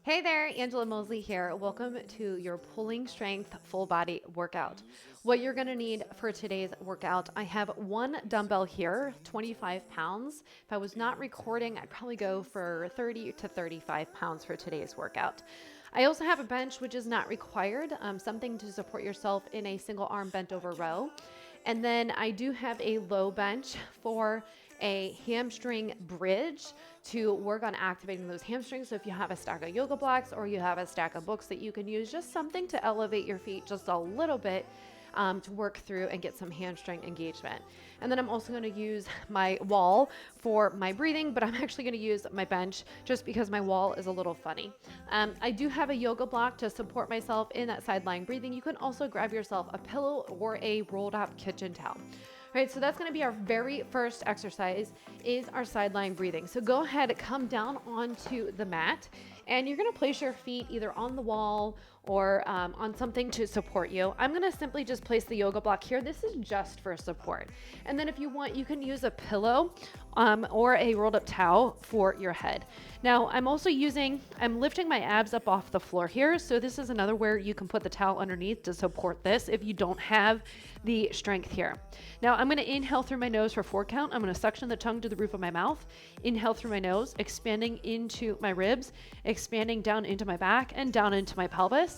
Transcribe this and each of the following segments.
Hey there, Angela Mosley here. Welcome to your pulling strength full body workout. What you're gonna need for today's workout, I have one dumbbell here, 25 pounds. If I was not recording, I'd probably go for 30 to 35 pounds for today's workout. I also have a bench, which is not required, something to support yourself in a single arm bent over row. And then I do have a low bench for a hamstring bridge to work on activating those hamstrings. So if you have a stack of yoga blocks or you have a stack of books that you can use, just something to elevate your feet just a little bit to work through and get some hamstring engagement. And then I'm also going to use my wall for my breathing, but I'm actually going to use my bench just because my wall is a little funny. I do have a yoga block to support myself in that side lying breathing. You can also grab yourself a pillow or a rolled up kitchen towel. All right, so that's gonna be our very first exercise is our side lying breathing. So go ahead, come down onto the mat and you're gonna place your feet either on the wall or on something to support you. I'm gonna simply just place the yoga block here. This is just for support. And then if you want, you can use a pillow or a rolled up towel for your head. Now I'm lifting my abs up off the floor here. So this is another where you can put the towel underneath to support this if you don't have the strength here. Now I'm gonna inhale through my nose for 4 count. I'm gonna suction the tongue to the roof of my mouth, inhale through my nose, expanding into my ribs, expanding down into my back and down into my pelvis.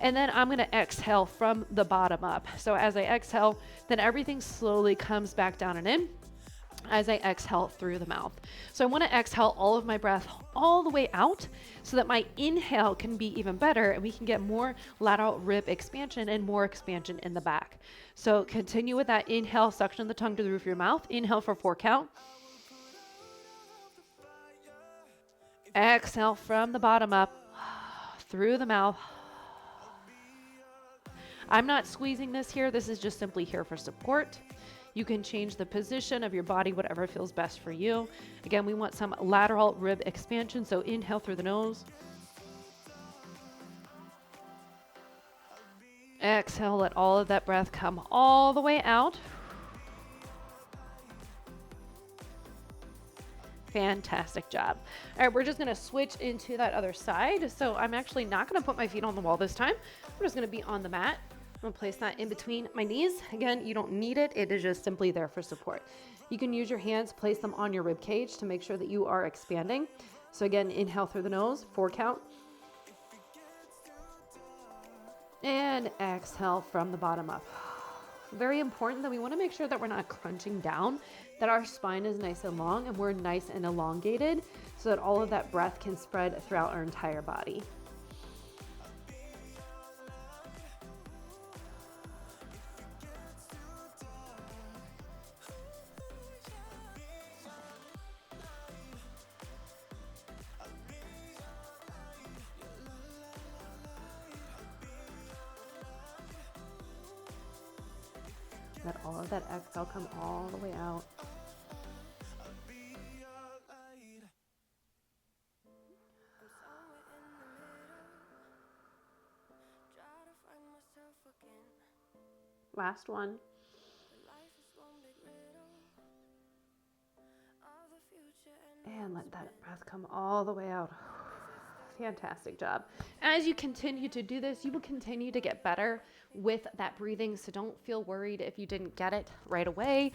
And then I'm gonna exhale from the bottom up. So as I exhale, then everything slowly comes back down and in as I exhale through the mouth. So I want to exhale all of my breath all the way out so that my inhale can be even better and we can get more lateral rib expansion and more expansion in the back. So continue with that inhale, suction the tongue to the roof of your mouth. Inhale for 4 count. Exhale from the bottom up through the mouth. I'm not squeezing this here. This is just simply here for support. You can change the position of your body, whatever feels best for you. Again, we want some lateral rib expansion. So inhale through the nose. Exhale, let all of that breath come all the way out. Fantastic job. All right, we're just gonna switch into that other side. So I'm actually not gonna put my feet on the wall this time. I'm just gonna be on the mat. I'm gonna place that in between my knees. Again, you don't need it. It is just simply there for support. You can use your hands, place them on your rib cage to make sure that you are expanding. So again, inhale through the nose, 4 count. And exhale from the bottom up. Very important that we wanna make sure that we're not crunching down, that our spine is nice and long and we're nice and elongated so that all of that breath can spread throughout our entire body. Let all of that exhale come all the way out. Last one. And let that breath come all the way out. Fantastic job. As you continue to do this, you will continue to get better with that breathing. So don't feel worried if you didn't get it right away.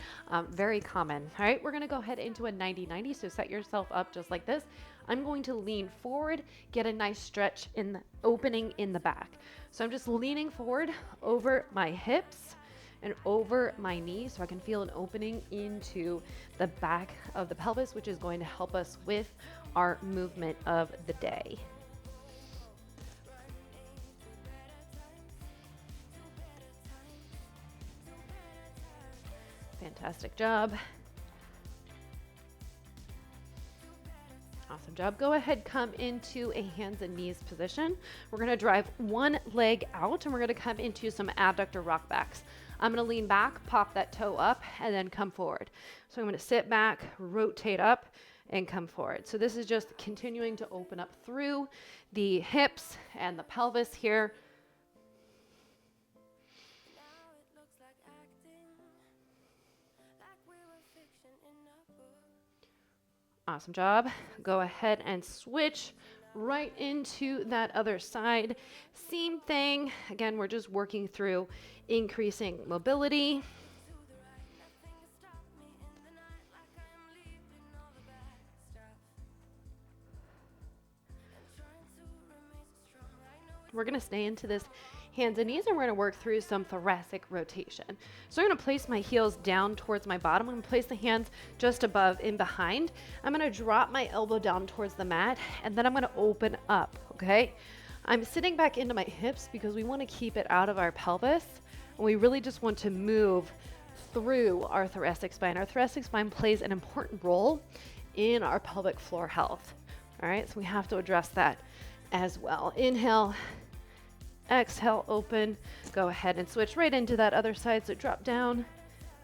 Very common. All right, we're going to go ahead into a 90-90. So set yourself up just like this. I'm going to lean forward, get a nice stretch in the opening in the back. So I'm just leaning forward over my hips and over my knees so I can feel an opening into the back of the pelvis, which is going to help us with our movement of the day. Fantastic job. Awesome job. Go ahead, come into a hands and knees position. We're going to drive one leg out and we're going to come into some adductor rock backs. I'm going to lean back, pop that toe up, and then come forward. So I'm going to sit back, rotate up, and come forward. So this is just continuing to open up through the hips and the pelvis here. Awesome job. Go ahead and switch right into that other side. Same thing. Again, we're just working through increasing mobility. We're going to stay into this hands and knees, and we're going to work through some thoracic rotation. So I'm going to place my heels down towards my bottom. I'm going to place the hands just above and behind. I'm going to drop my elbow down towards the mat, and then I'm going to open up, okay? I'm sitting back into my hips because we want to keep it out of our pelvis, and we really just want to move through our thoracic spine. Our thoracic spine plays an important role in our pelvic floor health, all right? So we have to address that as well. Inhale. Exhale, open. Go ahead and switch right into that other side. So drop down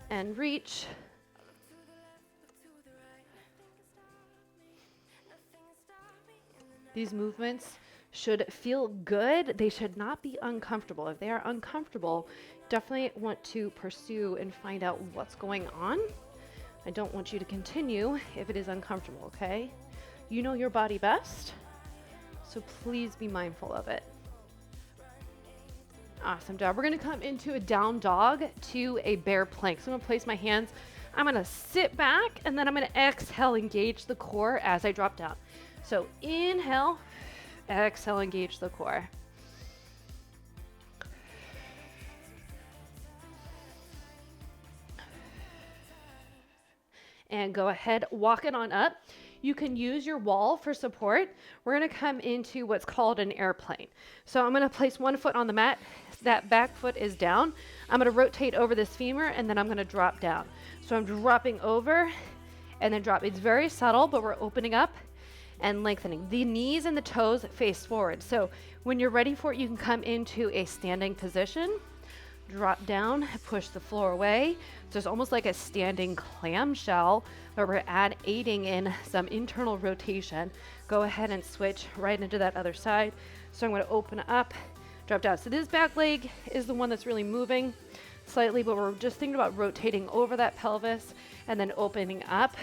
and reach. These movements should feel good. They should not be uncomfortable. If they are uncomfortable, definitely want to pursue and find out what's going on. I don't want you to continue if it is uncomfortable, okay? You know your body best, so please be mindful of it. Awesome job. We're going to come into a down dog to a bear plank. So I'm going to place my hands. I'm going to sit back, and then I'm going to exhale, engage the core as I drop down. So inhale, exhale, engage the core. And go ahead, walk it on up. You can use your wall for support. We're going to come into what's called an airplane. So I'm going to place one foot on the mat. That back foot is down. I'm going to rotate over this femur, and then I'm going to drop down. So I'm dropping over and then drop. It's very subtle, but we're opening up and lengthening. The knees and the toes face forward. So when you're ready for it, you can come into a standing position. Drop down, push the floor away. So it's almost like a standing clamshell where we're aiding in some internal rotation. Go ahead and switch right into that other side. So I'm going to open up, drop down. So this back leg is the one that's really moving slightly, but we're just thinking about rotating over that pelvis and then opening up.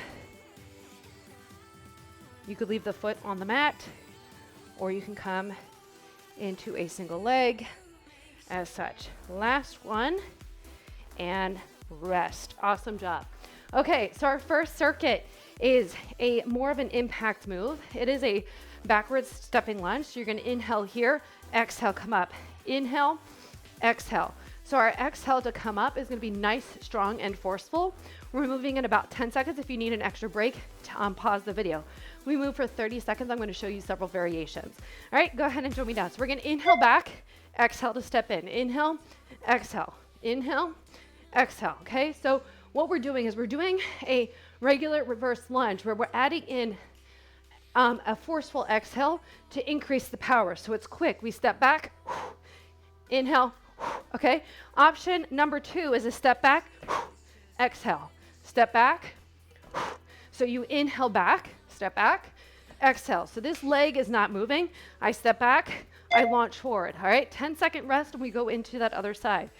You could leave the foot on the mat, or you can come into a single leg as such. Last one, and rest. Awesome job. Okay, so our first circuit is a more of an impact move. It is a backwards stepping lunge. So you're going to inhale here, exhale, come up. Inhale, exhale. So our exhale to come up is going to be nice, strong, and forceful. We're moving in about 10 seconds. If you need an extra break, pause the video. We move for 30 seconds. I'm going to show you several variations. All right, go ahead and join me down. So we're going to inhale back, exhale to step in. Inhale, exhale. Inhale, exhale. Okay, so what we're doing is we're doing a regular reverse lunge where we're adding in a forceful exhale to increase the power. So it's quick. We step back, inhale, okay? Option number 2 is a step back, exhale. Step back. So you inhale back, step back, exhale. So this leg is not moving. I step back, I launch forward. All right, 10-second rest, and we go into that other side.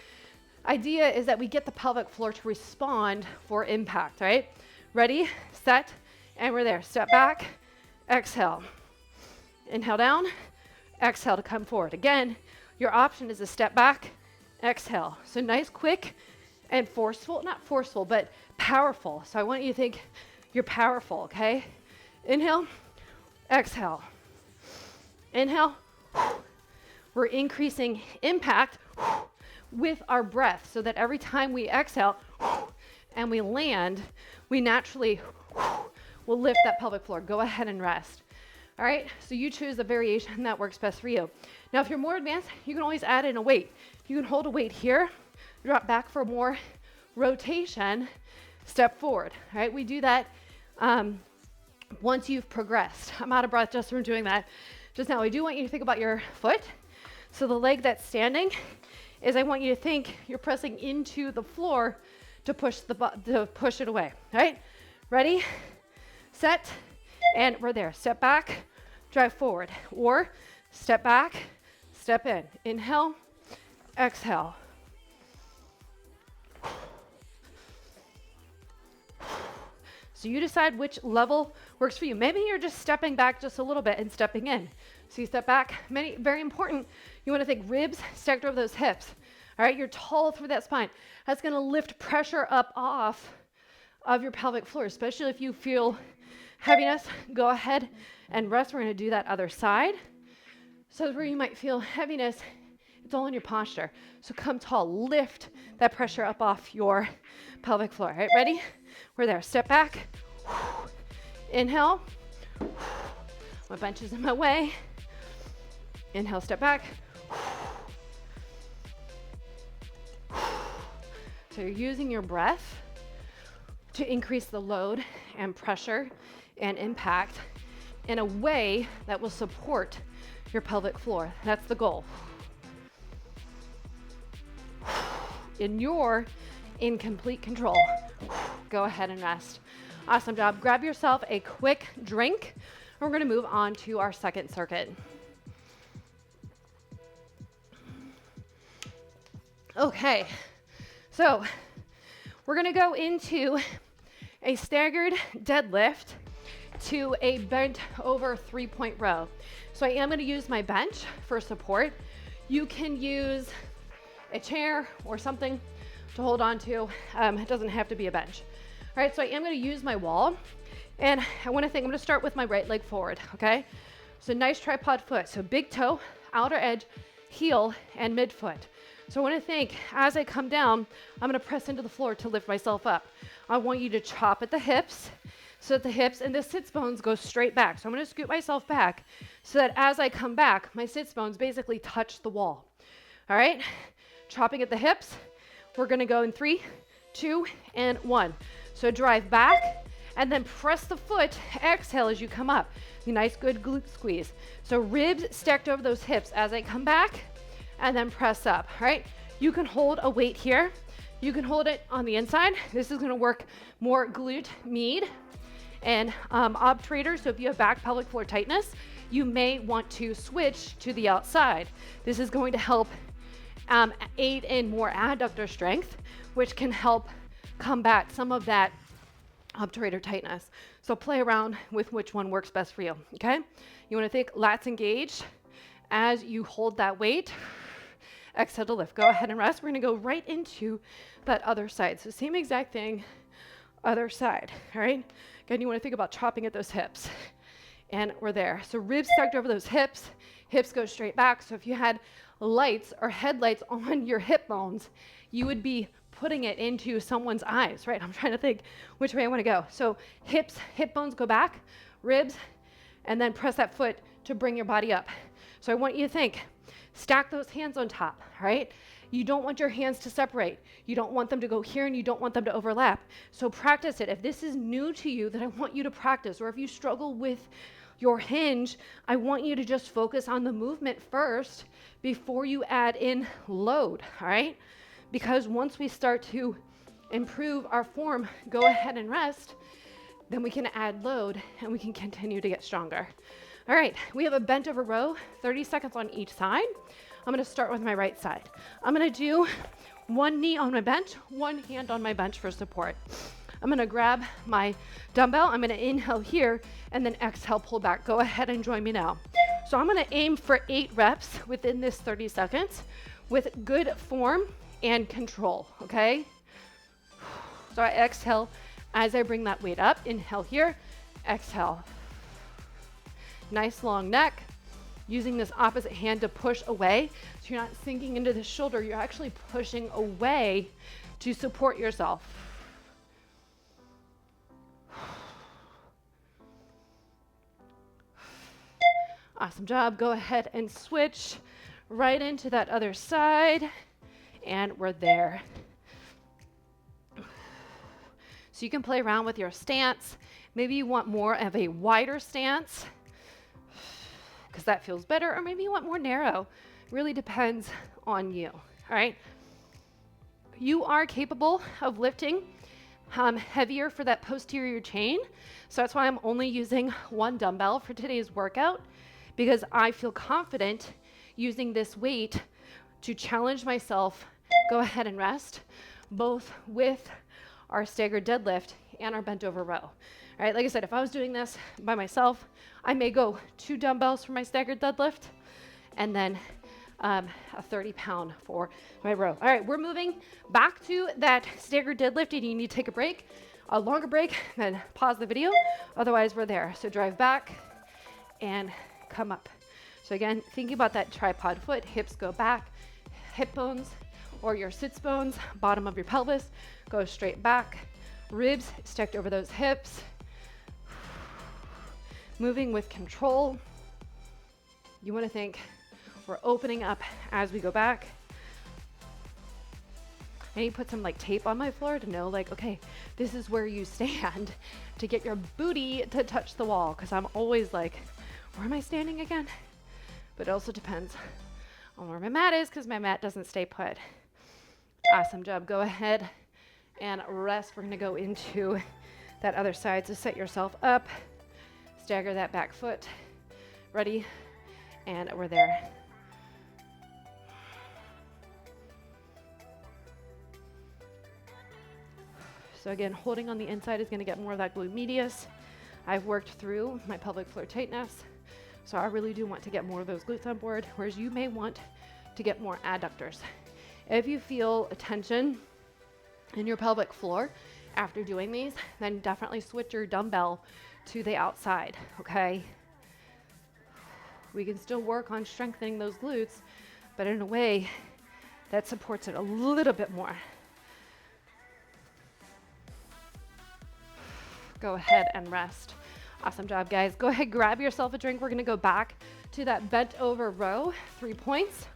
Idea is that we get the pelvic floor to respond for impact, right? Ready, set, and we're there. Step back, exhale. Inhale down, exhale to come forward. Again, your option is a step back, exhale. So nice, quick, and forceful. Not forceful, but powerful. So I want you to think you're powerful, okay? Inhale, exhale. Inhale. We're increasing impact with our breath so that every time we exhale and we land, we naturally will lift that pelvic floor. Go ahead and rest. All right, so you choose the variation that works best for you. Now, if you're more advanced, you can always add in a weight. You can hold a weight here, drop back for more rotation, step forward. All right, we do that once you've progressed. I'm out of breath just from doing that just now. I do want you to think about your foot. So the leg that's standing is, I want you to think you're pressing into the floor to push it away. All right, ready, set, and we're there. Step back, drive forward, or step back, step in. Inhale, exhale. So you decide which level works for you. Maybe you're just stepping back just a little bit and stepping in. So you step back, very important. You want to think ribs stacked over those hips. All right, you're tall through that spine. That's going to lift pressure up off of your pelvic floor, especially if you feel heaviness. Go ahead and rest. We're going to do that other side. So where you might feel heaviness, it's all in your posture. So come tall, lift that pressure up off your pelvic floor. All right, ready? We're there. Step back. Inhale. My bench is in my way. Inhale, step back. So you're using your breath to increase the load and pressure and impact in a way that will support your pelvic floor. That's the goal. And you're in complete control. Go ahead and rest. Awesome job. Grab yourself a quick drink. We're going to move on to our second circuit. Okay, so we're going to go into a staggered deadlift to a bent over 3-point row. So I am going to use my bench for support. You can use a chair or something to hold on to. It doesn't have to be a bench. All right, so I am going to use my wall. And I want to think, I'm going to start with my right leg forward, okay? So nice tripod foot. So big toe, outer edge, heel, and midfoot. So I want to think, as I come down, I'm going to press into the floor to lift myself up. I want you to chop at the hips, so that the hips and the sits bones go straight back. So I'm going to scoot myself back so that as I come back, my sits bones basically touch the wall. All right? Chopping at the hips. We're going to go in 3, 2, and 1. So drive back and then press the foot. Exhale as you come up. A nice good glute squeeze. So ribs stacked over those hips as I come back and then press up. All right? You can hold a weight here. You can hold it on the inside. This is going to work more glute med and obturator. So if you have back pelvic floor tightness, you may want to switch to the outside. This is going to help aid in more adductor strength, which can help combat some of that obturator tightness. So play around with which one works best for you, okay? You want to think lats engaged as you hold that weight. Exhale to lift. Go ahead and rest. We're going to go right into that other side. So same exact thing, other side, all right? Again, you want to think about chopping at those hips. And we're there. So ribs stacked over those hips. Hips go straight back. So if you had lights or headlights on your hip bones, you would be putting it into someone's eyes, right? I'm trying to think which way I want to go. So hips, hip bones go back, ribs, and then press that foot to bring your body up. So I want you to think, stack those hands on top, right? You don't want your hands to separate. You don't want them to go here and you don't want them to overlap. So practice it. If this is new to you, then I want you to practice. Or if you struggle with your hinge, I want you to just focus on the movement first before you add in load, all right? Because once we start to improve our form, go ahead and rest, then we can add load and we can continue to get stronger. All right, we have a bent over row, 30 seconds on each side. I'm gonna start with my right side. I'm gonna do one knee on my bench, one hand on my bench for support. I'm gonna grab my dumbbell, I'm gonna inhale here, and then exhale, pull back. Go ahead and join me now. So I'm gonna aim for 8 reps within this 30 seconds with good form and control, okay? So I exhale as I bring that weight up. Inhale here, exhale. Nice long neck. Using this opposite hand to push away. So you're not sinking into the shoulder, you're actually pushing away to support yourself. Awesome job. Go ahead and switch right into that other side. And we're there. So you can play around with your stance. Maybe you want more of a wider stance because that feels better, or maybe you want more narrow. Really depends on you, all right? You are capable of lifting heavier for that posterior chain. So that's why I'm only using one dumbbell for today's workout, because I feel confident using this weight to challenge myself. Go ahead and rest, both with our staggered deadlift and our bent over row. All right, like I said, if I was doing this by myself, I may go 2 dumbbells for my staggered deadlift and then a 30-pound for my row. All right, we're moving back to that staggered deadlift, and you need to take a break, a longer break, then pause the video. Otherwise, we're there. So drive back and come up. So again, thinking about that tripod foot, hips go back, hip bones or your sits bones, bottom of your pelvis, go straight back, ribs stacked over those hips. Moving with control. You want to think we're opening up as we go back. I need to put some like tape on my floor to know like, okay, this is where you stand to get your booty to touch the wall. Cause I'm always like, where am I standing again? But it also depends on where my mat is because my mat doesn't stay put. Awesome job. Go ahead and rest. We're gonna go into that other side. So set yourself up, stagger that back foot. Ready? And we're there. So again, holding on the inside is going to get more of that glute medius. I've worked through my pelvic floor tightness, so I really do want to get more of those glutes on board, whereas you may want to get more adductors. If you feel a tension in your pelvic floor after doing these, then definitely switch your dumbbell to the outside, okay? We can still work on strengthening those glutes, but in a way that supports it a little bit more. Go ahead and rest. Awesome job, guys. Go ahead, grab yourself a drink. We're gonna go back to that bent over row, 3 points.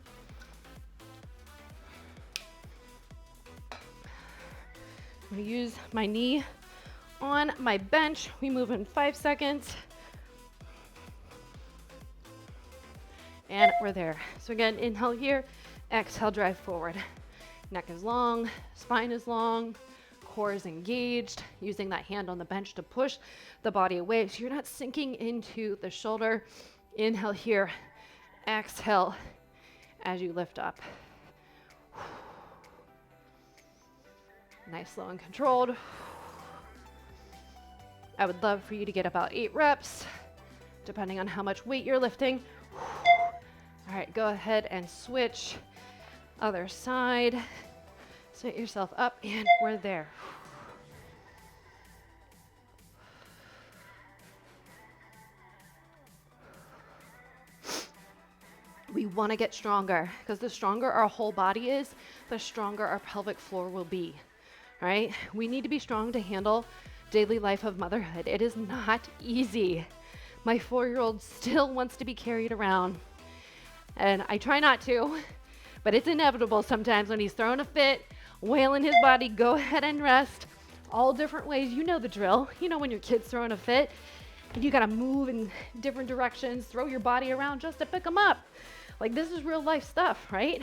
I'm gonna use my knee on my bench. We move in 5 seconds. And we're there. So again, inhale here, exhale, drive forward. Neck is long, spine is long, core is engaged, using that hand on the bench to push the body away so you're not sinking into the shoulder. Inhale here, exhale as you lift up. Nice, slow, and controlled. I would love for you to get about 8 reps, depending on how much weight you're lifting. All right, go ahead and switch. Other side. Set yourself up, and we're there. We want to get stronger because the stronger our whole body is, the stronger our pelvic floor will be, right? We need to be strong to handle daily life of motherhood. It is not easy. My 4-year-old still wants to be carried around, and I try not to, but it's inevitable sometimes when he's throwing a fit, wailing his body. Go ahead and rest. All different ways. You know the drill. You know when your kid's throwing a fit and you got to move in different directions, throw your body around just to pick them up. Like, this is real life stuff, right?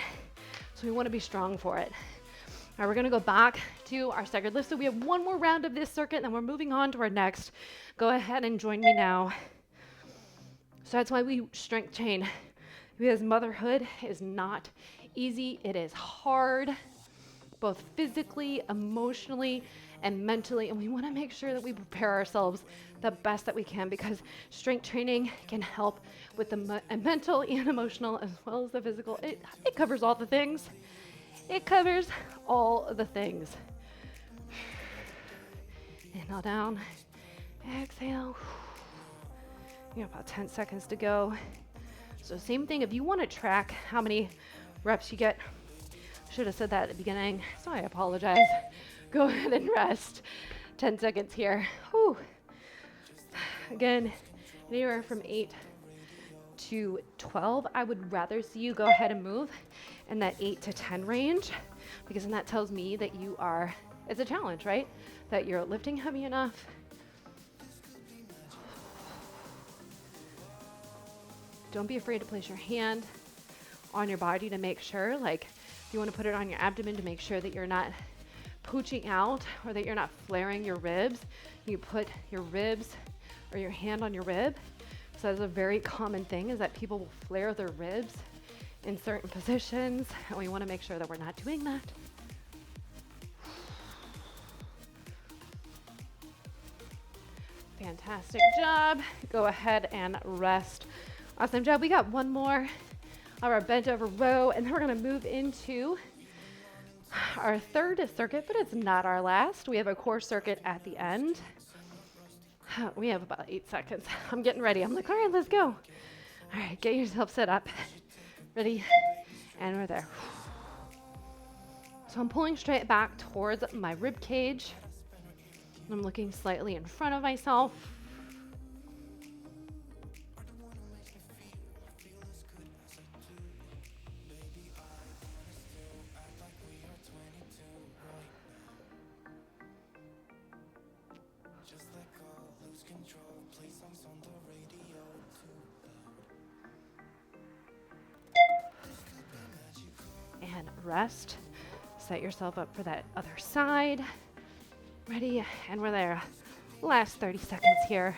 So we want to be strong for it. All right, we're going to go back to our staggered lift. So we have one more round of this circuit, and then we're moving on to our next. Go ahead and join me now. So that's why we strength train, because motherhood is not easy. It is hard, both physically, emotionally, and mentally. And we want to make sure that we prepare ourselves the best that we can, because strength training can help with the mental and emotional as well as the physical. It covers all the things. It covers all the things. Inhale down, exhale. You have about 10 seconds to go. So same thing, if you want to track how many reps you get, should have said that at the beginning, so I apologize. Go ahead and rest. 10 seconds here. Whew. Again, anywhere from 8 to 12, I would rather see you go ahead and move in that 8 to 10 range, because then that tells me that you are, it's a challenge, right? That you're lifting heavy enough. Don't be afraid to place your hand on your body to make sure, like, if you want to put it on your abdomen to make sure that you're not pooching out or that you're not flaring your ribs. You put your ribs or your hand on your rib. So that's a very common thing, is that people will flare their ribs in certain positions, and we want to make sure that we're not doing that. Fantastic job. Go ahead and rest. Awesome job. We got one more of our bent over row, and then we're gonna move into our third circuit, but it's not our last. We have a core circuit at the end. We have about 8 seconds. I'm getting ready. I'm like, all right, let's go. All right, get yourself set up. Ready? And we're there. So I'm pulling straight back towards my rib cage. I'm looking slightly in front of myself. And rest. Set yourself up for that other side. Ready? And we're there. Last 30 seconds here.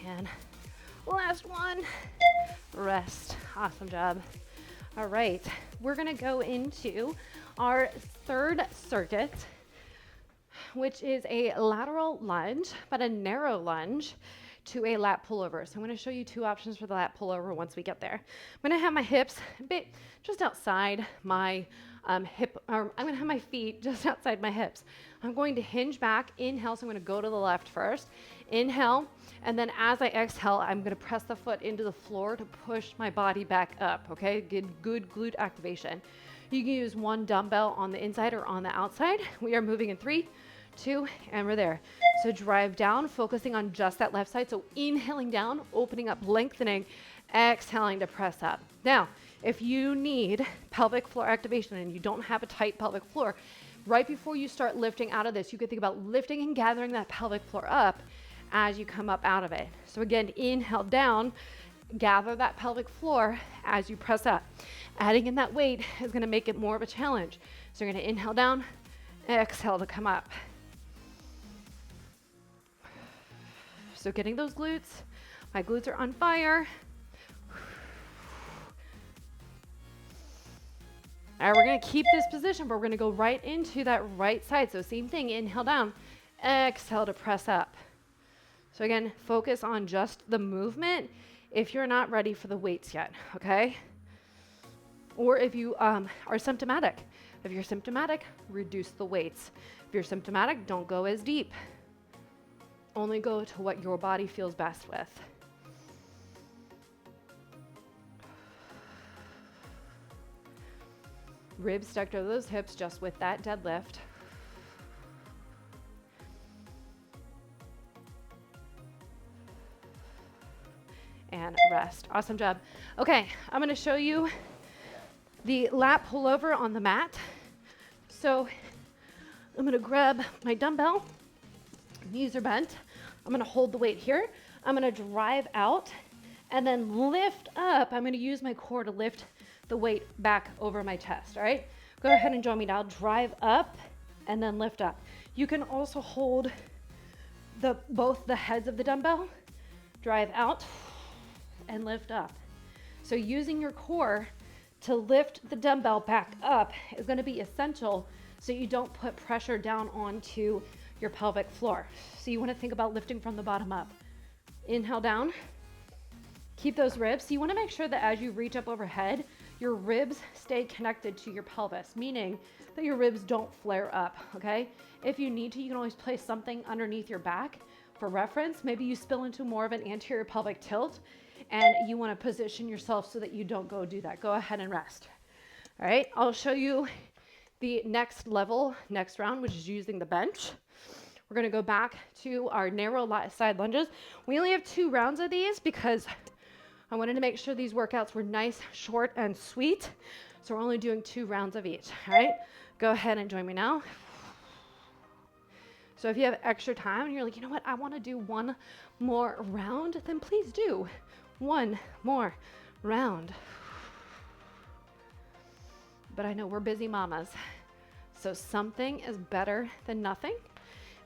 And last one, rest. Awesome job. All right, we're gonna go into our third circuit, which is a lateral lunge, but a narrow lunge to a lat pullover. So I'm gonna show you 2 options for the lat pullover once we get there. I'm gonna have my hips a bit just outside my hip, or I'm gonna have my feet just outside my hips. I'm going to hinge back, inhale, so I'm gonna go to the left first. Inhale, and then as I exhale, I'm gonna press the foot into the floor to push my body back up, okay? Get good glute activation. You can use 1 dumbbell on the inside or on the outside. We are moving in 3, 2, and we're there. So drive down, focusing on just that left side. So inhaling down, opening up, lengthening, exhaling to press up. Now, if you need pelvic floor activation and you don't have a tight pelvic floor, right before you start lifting out of this, you can think about lifting and gathering that pelvic floor up as you come up out of it. So again, inhale down, gather that pelvic floor as you press up. Adding in that weight is gonna make it more of a challenge. So you're gonna inhale down, exhale to come up. So getting those glutes, my glutes are on fire. All right, we're gonna keep this position, but we're gonna go right into that right side. So same thing, inhale down, exhale to press up. So again, focus on just the movement if you're not ready for the weights yet, okay? Or if you are symptomatic. If you're symptomatic, reduce the weights. If you're symptomatic, don't go as deep. Only go to what your body feels best with. Ribs stacked over those hips just with that deadlift. And rest. Awesome job. Okay, I'm going to show you the lat pullover on the mat. So I'm going to grab my dumbbell. Knees are bent. I'm going to hold the weight here. I'm going to drive out and then lift up. I'm going to use my core to lift the weight back over my chest. All right, go ahead and join me now. Drive up and then lift up. You can also hold both the heads of the dumbbell, drive out and lift up. So using your core to lift the dumbbell back up is going to be essential so you don't put pressure down onto your pelvic floor. So you want to think about lifting from the bottom up. Inhale down, keep those ribs. So you want to make sure that as you reach up overhead, your ribs stay connected to your pelvis, meaning that your ribs don't flare up, okay? If you need to, you can always place something underneath your back for reference. Maybe you spill into more of an anterior pelvic tilt and you want to position yourself so that you don't go do that. Go ahead and rest. All right, I'll show you the next level, next round, which is using the bench. We're going to go back to our narrow side lunges. We only have 2 rounds of these because I wanted to make sure these workouts were nice, short, and sweet. So we're only doing 2 rounds of each. All right, go ahead and join me now. So if you have extra time and you're like, you know what, I want to do 1 more round, then please do 1 more round. But I know we're busy mamas, so something is better than nothing.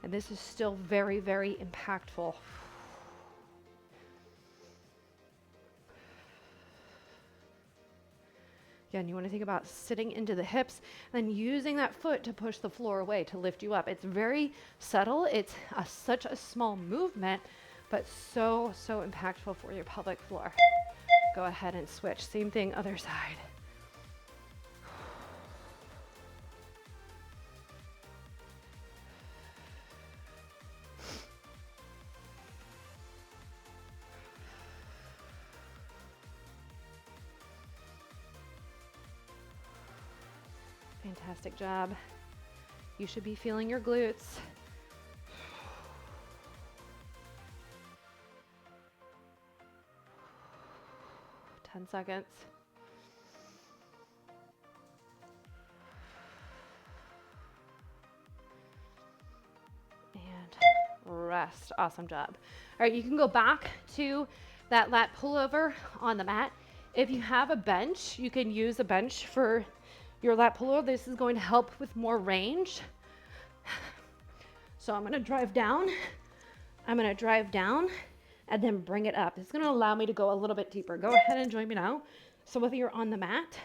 And this is still very, very impactful. Again, you want to think about sitting into the hips and then using that foot to push the floor away to lift you up. It's very subtle. It's such a small movement, but so, so impactful for your pelvic floor. Go ahead and switch. Same thing, other side. Fantastic job. You should be feeling your glutes. Ten seconds. And rest. Awesome job. All right, you can go back to that lat pullover on the mat. If you have a bench, you can use a bench for your lat pullover. This is going to help with more range. So I'm going to drive down. I'm going to drive down and then bring it up. It's going to allow me to go a little bit deeper. Go ahead and join me now. So whether you're on the mat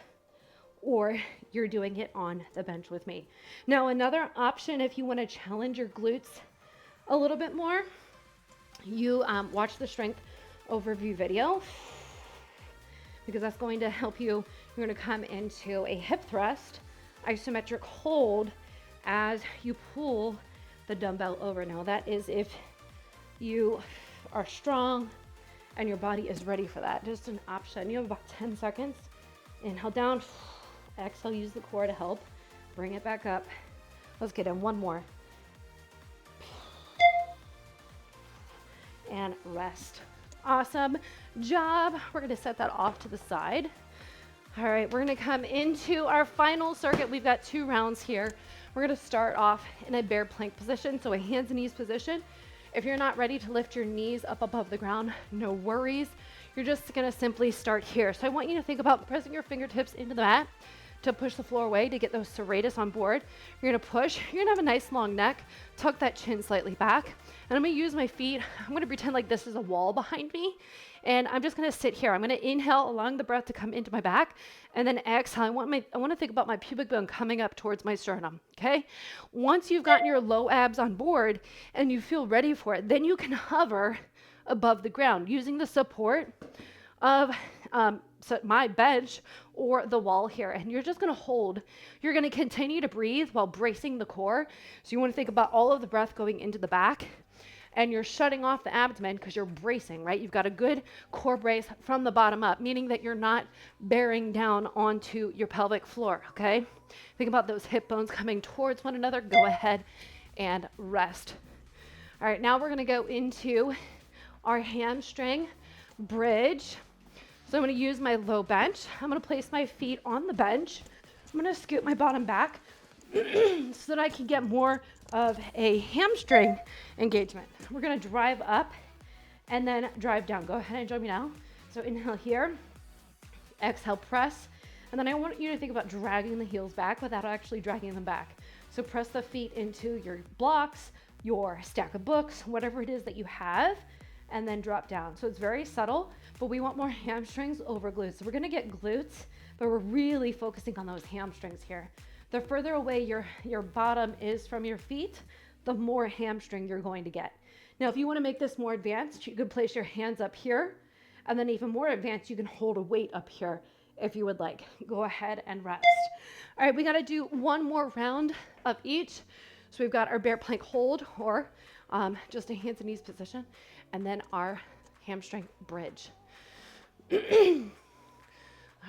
or you're doing it on the bench with me. Now, another option, if you want to challenge your glutes a little bit more, you watch the strength overview video, because that's going to help you. You're going to come into a hip thrust, isometric hold as you pull the dumbbell over. Now that is if you are strong and your body is ready for that. Just an option. You have about 10 seconds. Inhale down, exhale, use the core to help. Bring it back up. Let's get in one more. And rest. Awesome job. We're going to set that off to the side. All right, we're going to come into our final circuit. We've got 2 rounds here. We're going to start off in a bear plank position, so a hands and knees position. If you're not ready to lift your knees up above the ground, no worries. You're just going to simply start here. So I want you to think about pressing your fingertips into the mat to push the floor away to get those serratus on board. You're going to push. You're going to have a nice long neck. Tuck that chin slightly back. And I'm going to use my feet. I'm going to pretend like this is a wall behind me. And I'm just going to sit here. I'm going to inhale, allowing the breath to come into my back. And then exhale. I want to think about my pubic bone coming up towards my sternum. Okay? Once you've gotten your low abs on board and you feel ready for it, then you can hover above the ground using the support of my bench or the wall here. And you're just going to hold. You're going to continue to breathe while bracing the core. So you want to think about all of the breath going into the back. And you're shutting off the abdomen because you're bracing, right? You've got a good core brace from the bottom up, meaning that you're not bearing down onto your pelvic floor, okay? Think about those hip bones coming towards one another. Go ahead and rest. All right, now we're going to go into our hamstring bridge. So I'm going to use my low bench. I'm going to place my feet on the bench. I'm going to scoot my bottom back so that I can get more of a hamstring engagement. We're going to drive up and then drive down. Go ahead and join me now. So inhale here, exhale, press. And then I want you to think about dragging the heels back without actually dragging them back. So press the feet into your blocks, your stack of books, whatever it is that you have, and then drop down. So it's very subtle, but we want more hamstrings over glutes. So we're going to get glutes, but we're really focusing on those hamstrings here. The further away your bottom is from your feet, the more hamstring you're going to get. Now, if you want to make this more advanced, you could place your hands up here, and then even more advanced, you can hold a weight up here if you would like. Go ahead and rest. All right, we got to do one more round of each. So we've got our bear plank hold, or just a hands and knees position, and then our hamstring bridge. All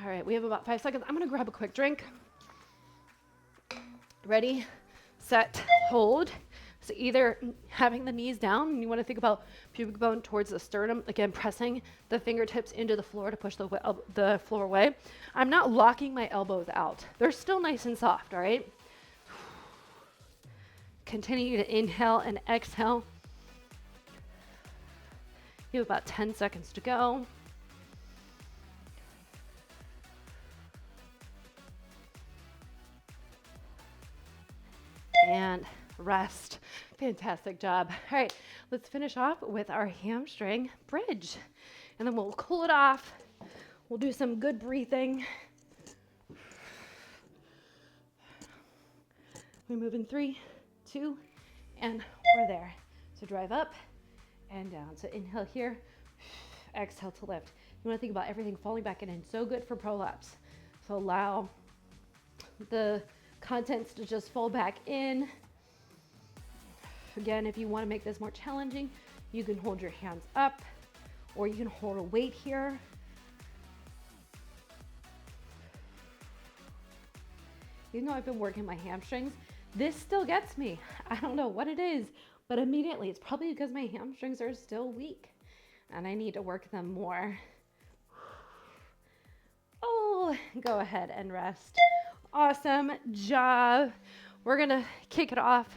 right, we have about 5 seconds. I'm going to grab a quick drink. Ready, set, hold. So either having the knees down, and you want to think about pubic bone towards the sternum, again, pressing the fingertips into the floor to push the floor away. I'm not locking my elbows out. They're still nice and soft, all right? Continue to inhale and exhale. You have about 10 seconds to go. and rest. Fantastic job. All right, let's finish off with our hamstring bridge, and then we'll cool it off. We'll do some good breathing. We move in 3, 2, and we're there. So drive up and down. So inhale here, exhale to lift. You want to think about everything falling back in. So good for prolapse. So allow the contents to just fall back in. Again, if you want to make this more challenging, you can hold your hands up, or you can hold a weight here. Even though I've been working my hamstrings, this still gets me. I don't know what it is, but immediately it's probably because my hamstrings are still weak and I need to work them more. Oh, go ahead and rest. Awesome job. We're gonna kick it off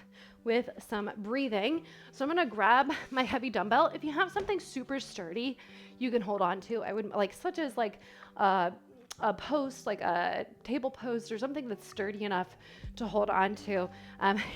with some breathing. So I'm gonna grab my heavy dumbbell. If you have something super sturdy, you can hold on to. I would such as a post, like a table post or something that's sturdy enough to hold on to.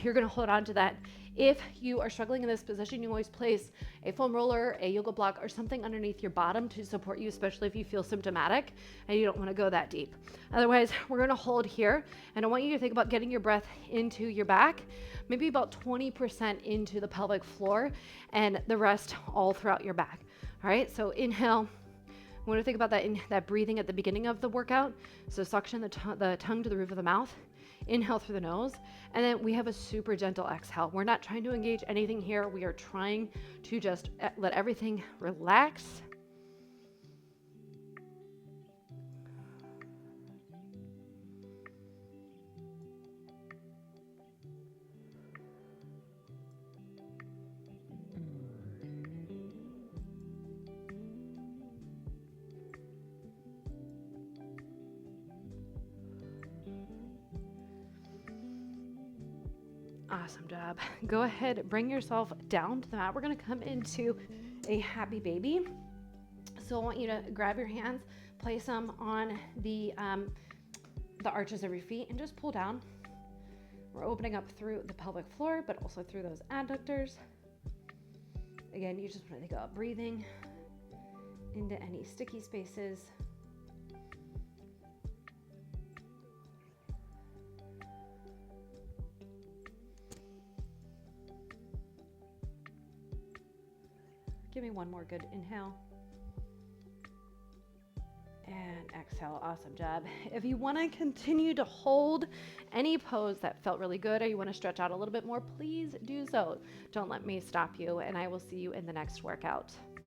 You're gonna hold on to that. If you are struggling in this position, you always place a foam roller, a yoga block, or something underneath your bottom to support you, especially if you feel symptomatic and you don't want to go that deep. Otherwise, we're going to hold here, and I want you to think about getting your breath into your back, maybe about 20% into the pelvic floor, and the rest all throughout your back. All right, so inhale. I want to think about that breathing at the beginning of the workout. So suction the tongue to the roof of the mouth. Inhale through the nose, and then we have a super gentle exhale. We're not trying to engage anything here. We are trying to just let everything relax. Awesome job. Go ahead, bring yourself down to the mat. We're gonna come into a happy baby. So I want you to grab your hands, place them on the arches of your feet, and just pull down. We're opening up through the pelvic floor, but also through those adductors. Again, you just want to think about breathing into any sticky spaces. Give me one more good inhale. And exhale. Awesome job. If you want to continue to hold any pose that felt really good, or you want to stretch out a little bit more, please do so. Don't let me stop you, and I will see you in the next workout.